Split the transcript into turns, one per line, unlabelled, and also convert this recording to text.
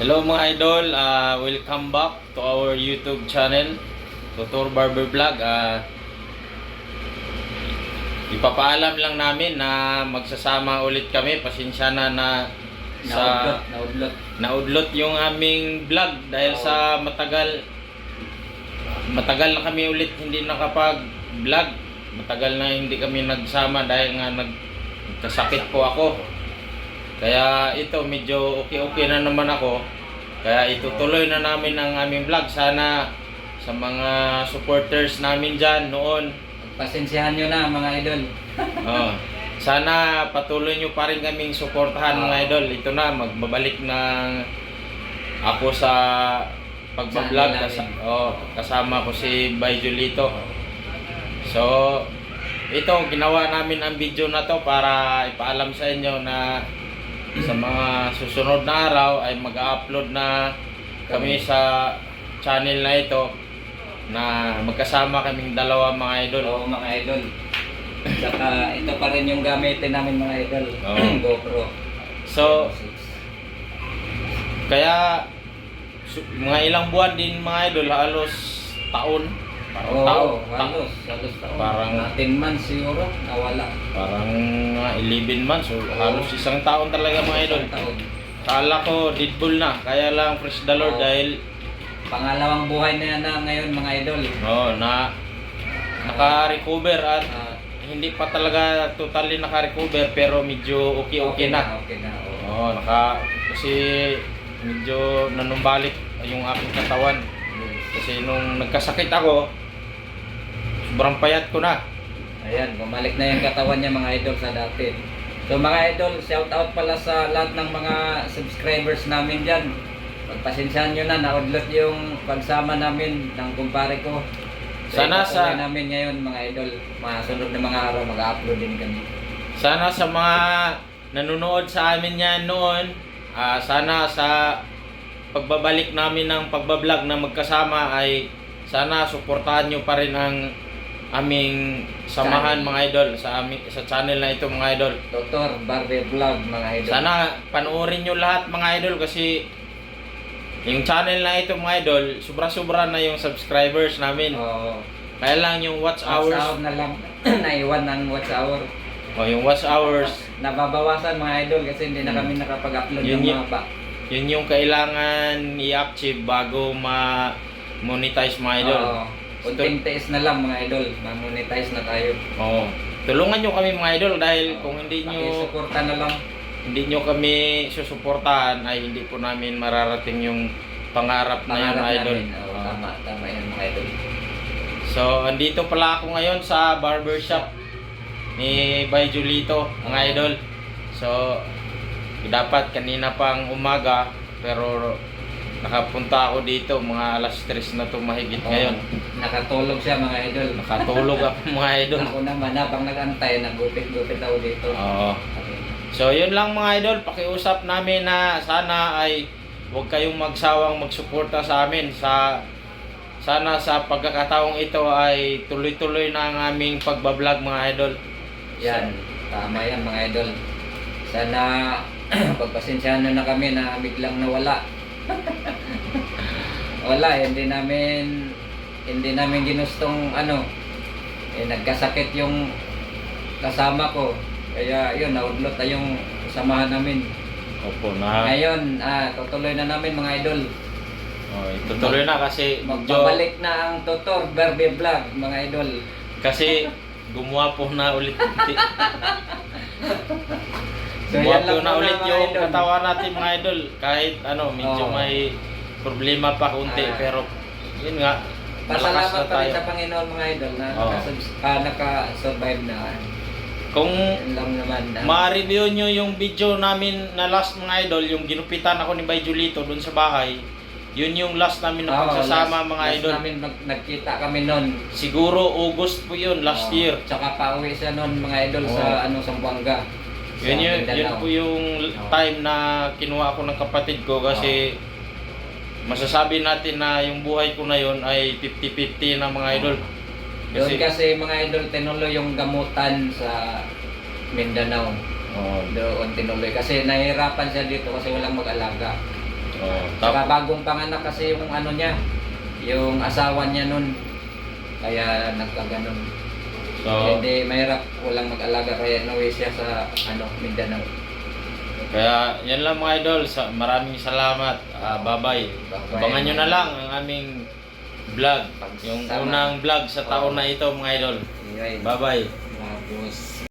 Hello mga idol, welcome back to our YouTube channel, Tutor Barber Vlog. Ipapaalam lang namin na magsasama ulit kami. Pasensya na sa naudlot yung aming vlog dahil sa matagal na kami ulit hindi nakapag-vlog. Matagal na hindi kami nagsama dahil nga nagkasakit po ako. Kaya ito medyo okay na naman ako. Kaya itutuloy na namin ang aming vlog. Sana sa mga supporters namin dyan noon,
Pasensyahan nyo na mga idol.
sana patuloy nyo pa rin kaming suportahan mga idol. Ito na, magbabalik na ako sa pagbablog. Kasama ko si Bay Julito. So ito, ginawa namin ang video na to para ipaalam sa inyo na sa mga susunod na araw ay mag-upload na kami sa channel na ito na magkasama kaming dalawa mga idol.
Oo mga idol. Saka ito pa rin yung gamitin namin mga idol. GoPro.
So kaya mga ilang buwan din mga idol, halos taon.
Halos taon.
Parang
10 months siguro nawala.
Parang 11 months o halos isang taon talaga mga idol. Kala ko deadpool na, kaya lang praise the Lord dahil
pangalawang buhay na ngayon mga idol.
Naka-recover at hindi pa talaga totally naka-recover pero medyo okay na.
Okay na.
Kasi medyo nanumbalik yung aking katawan. Kasi nung nagkasakit ako, sobrang payat ko na.
Ayan, bumalik na yung katawan niya mga idol sa dati. So mga idol, shout out pala sa lahat ng mga subscribers namin dyan. Pagpasensyahan nyo na, naudlot yung pagsama namin ng kumpare ko. So,
Sana sa
namin ngayon mga idol, mga sunod na mga araw mag-upload din kami.
Sana sa mga nanonood sa amin yan noon, sana sa pagbabalik namin ng pagbablog na magkasama ay sana suportahan nyo pa rin ang aming samahan mga idol sa channel na ito mga idol.
Tutor Barber Vlog mga idol.
Sana panoorin nyo lahat mga idol kasi yung channel na ito mga idol, sobra-sobra na yung subscribers namin. Kaya lang yung watch hours
na lang naiwan ng watch hour.
Yung watch hours
nababawasan mga idol kasi hindi na kami nakapag-upload ng mga
yun yung kailangan i-achieve bago ma-monetize mga idol.
Kunting tiis na lang mga idol, ma-monetize na tayo.
Tulungan nyo kami mga idol dahil kung hindi
suporta na lang.
Hindi nyo kami susuportahan ay hindi po namin mararating yung pangarap na yun idol.
Tama yan mga idol.
So andito pala ako ngayon sa barbershop ni Bay Julito mga idol. So dapat kanina pang umaga pero nakapunta ako dito mga alas 3 na to mahigit ngayon.
Nakatulog siya mga idol.
Nakatulog ako mga idol.
Ako naman habang nag-antay, nagupit-gupit ako dito.
So yun lang mga idol, pakiusap namin na sana ay huwag kayong magsawang magsuporta sa amin. Sana sa pagkakataong ito ay tuloy-tuloy na ang aming pagbablog mga idol.
Yan, tama yan mga idol. Sana pagpasensyahan na kami na biglang nawala. Wala, hindi namin ginustong nagkasakit yung kasama ko. Kaya yun, naudlot na yung samahan namin. Ngayon, tutuloy na namin mga idol.
Tutuloy na kasi
magbabalik na ang Tutor Barber Vlog mga idol.
Kasi gumawa po na ulit.
So,
Guwapo na ulit yung katawan natin mga idol. Kahit medyo may problema pa kunti pero yun nga,
pasalamat pa rin sa Panginoon mga idol na naka-survive na.
Kung
lang naman
ma-review nyo yung video namin na last mga idol, yung ginupitan ako ni Bay Julito doon sa bahay, yun yung last namin na pagsasama mga idol.
Last namin nagkita kami noon.
Siguro August po yun, last year.
Tsaka pauwi siya noon mga idol sa Zamboanga.
Yun po yung time na kinuha ko ng kapatid ko kasi masasabi natin na yung buhay ko na yun ay 50-50 na mga idol.
Kasi mga idol, tinuloy yung gamutan sa Mindanao. Doon tinuloy. Kasi nahihirapan siya dito kasi walang mag-alaga.
Oh,
Saka bagong panganak kasi yung ano niya, yung asawa niya nun. Kaya nagkaganon.
so,
Hindi mahirap, walang mag-alaga kaya nauwi siya sa Mindanao.
kaya yan lang mga idol. Maraming salamat. Bye-bye.
Bye-bye.
Abangan nyo na lang ang aming vlog. Yung
Tama.
unang vlog sa taon na ito mga idol.
Ayun.
Bye-bye.
Tapos